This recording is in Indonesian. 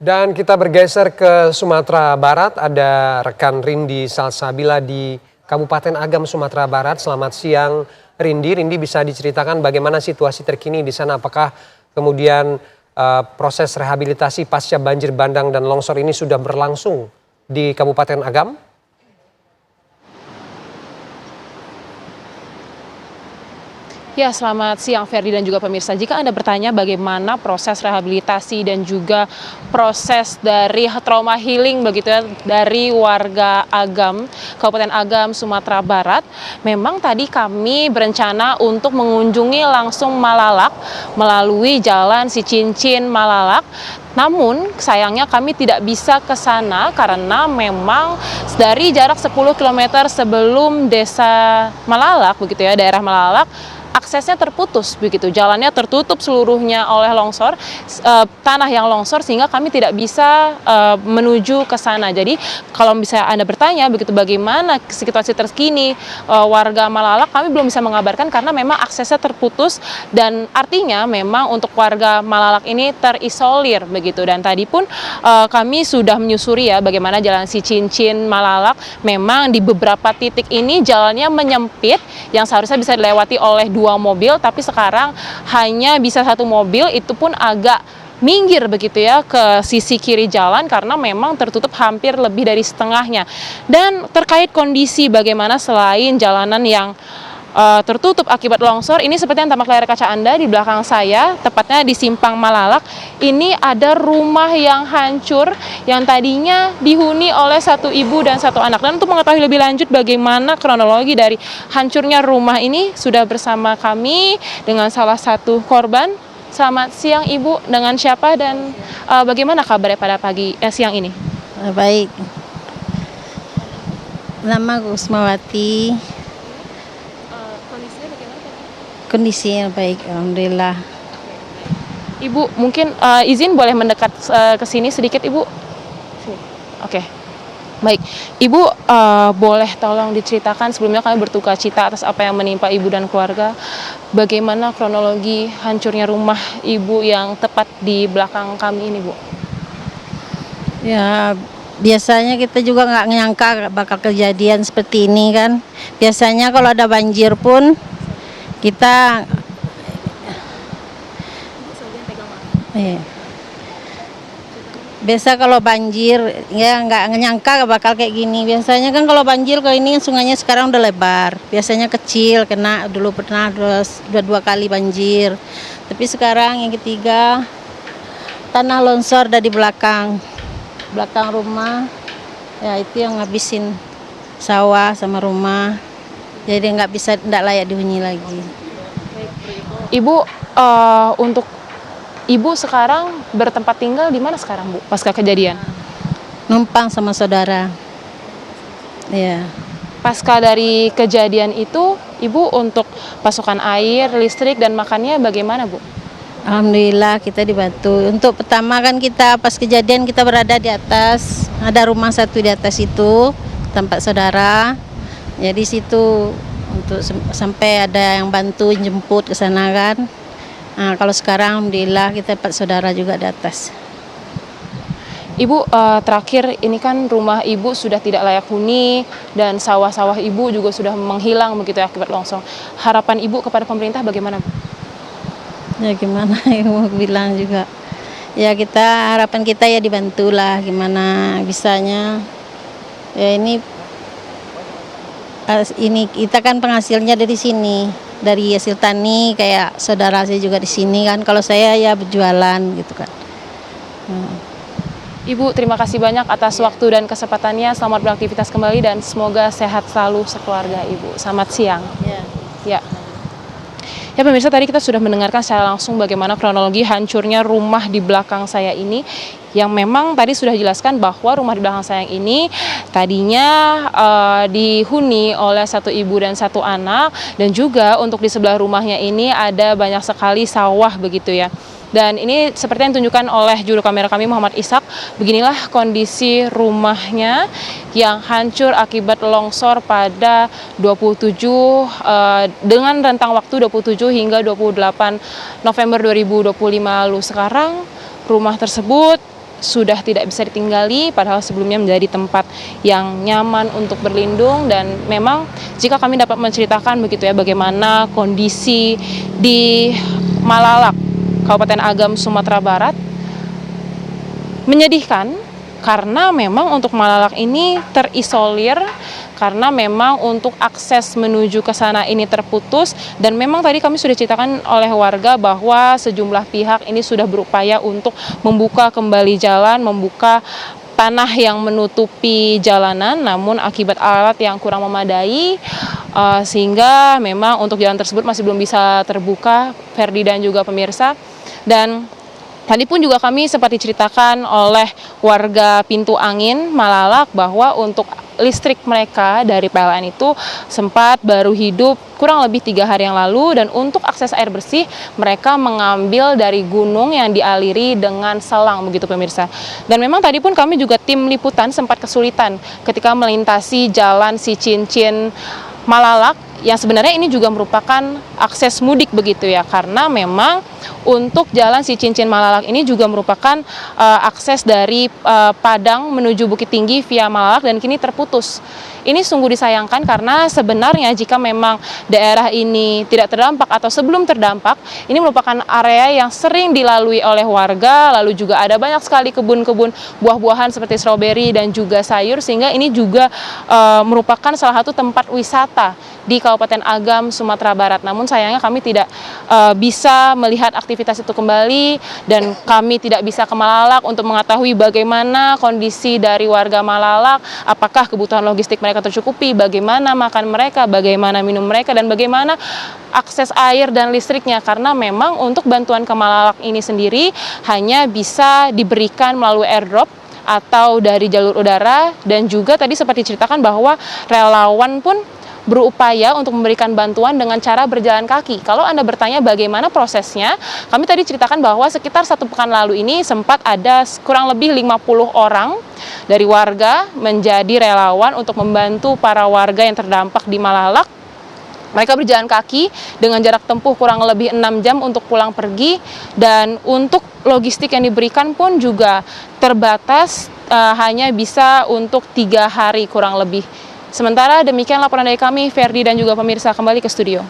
Dan kita bergeser ke Sumatera Barat, ada rekan Rindi Salsabila di Kabupaten Agam, Sumatera Barat. Selamat siang Rindi. Rindi, bisa diceritakan bagaimana situasi terkini di sana? Apakah kemudian proses rehabilitasi pasca banjir bandang dan longsor ini sudah berlangsung di Kabupaten Agam? Ya, selamat siang Ferdi dan juga pemirsa. Jika Anda bertanya bagaimana proses rehabilitasi dan juga proses dari trauma healing begitu ya dari warga Agam, Kabupaten Agam, Sumatera Barat, memang tadi kami berencana untuk mengunjungi langsung Malalak melalui jalan Cicincin Malalak. Namun sayangnya kami tidak bisa ke sana karena memang dari jarak 10 km sebelum desa Malalak begitu ya, daerah Malalak, aksesnya terputus begitu, jalannya tertutup seluruhnya oleh longsor, tanah yang longsor, sehingga kami tidak bisa menuju ke sana. Jadi kalau bisa Anda bertanya begitu bagaimana situasi terkini warga Malalak, kami belum bisa mengabarkan karena memang aksesnya terputus dan artinya memang untuk warga Malalak ini terisolir begitu. Dan tadi pun kami sudah menyusuri ya bagaimana jalan Cicincin Malalak, memang di beberapa titik ini jalannya menyempit yang seharusnya bisa dilewati oleh 2 mobil, tapi sekarang hanya bisa 1 mobil, itu pun agak minggir begitu ya ke sisi kiri jalan karena memang tertutup hampir lebih dari setengahnya. Dan terkait kondisi bagaimana selain jalanan yang tertutup akibat longsor, ini seperti yang tampak layar kaca Anda di belakang saya, tepatnya di Simpang Malalak. Ini ada rumah yang hancur yang tadinya dihuni oleh 1 ibu dan 1 anak. Dan untuk mengetahui lebih lanjut bagaimana kronologi dari hancurnya rumah ini, sudah bersama kami dengan salah satu korban. Selamat siang Ibu, dengan siapa dan bagaimana kabarnya pada siang ini? Baik, nama Gusmawati. Kondisinya baik, alhamdulillah. Ibu, mungkin izin boleh mendekat ke sini sedikit, Ibu? Oke. Baik, Ibu boleh tolong diceritakan, sebelumnya kami berduka cita atas apa yang menimpa Ibu dan keluarga. Bagaimana kronologi hancurnya rumah Ibu yang tepat di belakang kami ini, Bu? Ya, biasanya kita juga nggak nyangka bakal kejadian seperti ini kan. Biasanya kalau ada banjir pun kita biasa kalau banjir ya nggak nyangka bakal kayak gini. Biasanya kan kalau banjir kalau ini sungainya sekarang udah lebar, biasanya kecil, kena dulu pernah dua kali banjir, tapi sekarang yang ketiga tanah longsor dari belakang rumah ya, itu yang ngabisin sawah sama rumah, jadi nggak layak dihuni lagi. Ibu, untuk Ibu sekarang bertempat tinggal di mana sekarang, Bu, pasca kejadian? Numpang sama saudara. Ya. Pasca dari kejadian itu, Ibu untuk pasokan air, listrik, dan makannya bagaimana, Bu? Alhamdulillah kita dibantu. Untuk pertama kan kita pas kejadian kita berada di atas, ada rumah 1 di atas itu, tempat saudara. Jadi situ untuk sampai ada yang bantu jemput ke sana kan. Nah, kalau sekarang alhamdulillah kita dapat saudara juga di atas. Ibu, terakhir ini kan rumah Ibu sudah tidak layak huni dan sawah-sawah Ibu juga sudah menghilang begitu ya akibat longsor. Harapan Ibu kepada pemerintah bagaimana, Bu? Ya gimana yang mau bilang juga. Ya harapan kita ya dibantulah gimana bisanya. Ya ini kita kan penghasilnya dari sini, dari hasil tani, kayak saudara saya juga di sini kan. Kalau saya ya berjualan gitu kan. Ibu, terima kasih banyak atas waktu dan kesempatannya. Selamat beraktivitas kembali dan semoga sehat selalu sekeluarga Ibu. Selamat siang. Ya. Ya pemirsa, tadi kita sudah mendengarkan secara langsung bagaimana kronologi hancurnya rumah di belakang saya ini, yang memang tadi sudah dijelaskan bahwa rumah di belakang saya ini tadinya dihuni oleh 1 ibu dan 1 anak, dan juga untuk di sebelah rumahnya ini ada banyak sekali sawah begitu ya. Dan ini seperti yang ditunjukkan oleh juru kamera kami Muhammad Ishak, beginilah kondisi rumahnya yang hancur akibat longsor pada 27 dengan rentang waktu 27 hingga 28 November 2025 lalu. Sekarang rumah tersebut sudah tidak bisa ditinggali, padahal sebelumnya menjadi tempat yang nyaman untuk berlindung. Dan memang jika kami dapat menceritakan begitu ya bagaimana kondisi di Malalak, Kabupaten Agam, Sumatera Barat, menyedihkan karena memang untuk Malalak ini terisolir, karena memang untuk akses menuju ke sana ini terputus. Dan memang tadi kami sudah ceritakan oleh warga bahwa sejumlah pihak ini sudah berupaya untuk membuka kembali jalan, membuka tanah yang menutupi jalanan, namun akibat alat yang kurang memadai, sehingga memang untuk jalan tersebut masih belum bisa terbuka, Ferdi dan juga pemirsa. Dan tadi pun juga kami sempat diceritakan oleh warga Pintu Angin Malalak bahwa untuk listrik mereka dari PLN itu sempat baru hidup kurang lebih 3 hari yang lalu, dan untuk akses air bersih mereka mengambil dari gunung yang dialiri dengan selang begitu pemirsa. Dan memang tadi pun kami juga tim liputan sempat kesulitan ketika melintasi jalan Cicincin Malalak, yang sebenarnya ini juga merupakan akses mudik begitu ya, karena memang untuk jalan Cicincin Malalak ini juga merupakan akses dari Padang menuju Bukit Tinggi via Malalak, dan kini terputus. Ini sungguh disayangkan karena sebenarnya jika memang daerah ini tidak terdampak atau sebelum terdampak, ini merupakan area yang sering dilalui oleh warga, lalu juga ada banyak sekali kebun-kebun buah-buahan seperti stroberi dan juga sayur, sehingga ini juga merupakan salah satu tempat wisata di Kabupaten Agam, Sumatera Barat. Namun sayangnya kami tidak bisa melihat aktivitas itu kembali, dan kami tidak bisa ke Malalak untuk mengetahui bagaimana kondisi dari warga Malalak, apakah kebutuhan logistik mereka tercukupi, bagaimana makan mereka, bagaimana minum mereka, dan bagaimana akses air dan listriknya, karena memang untuk bantuan ke Malalak ini sendiri hanya bisa diberikan melalui airdrop atau dari jalur udara. Dan juga tadi seperti diceritakan bahwa relawan pun berupaya untuk memberikan bantuan dengan cara berjalan kaki. Kalau Anda bertanya bagaimana prosesnya, kami tadi ceritakan bahwa sekitar 1 pekan lalu ini sempat ada kurang lebih 50 orang dari warga menjadi relawan untuk membantu para warga yang terdampak di Malalak. Mereka berjalan kaki dengan jarak tempuh kurang lebih 6 jam untuk pulang pergi, dan untuk logistik yang diberikan pun juga terbatas, hanya bisa untuk 3 hari kurang lebih. Sementara demikian laporan dari kami, Ferdi dan juga pemirsa, kembali ke studio.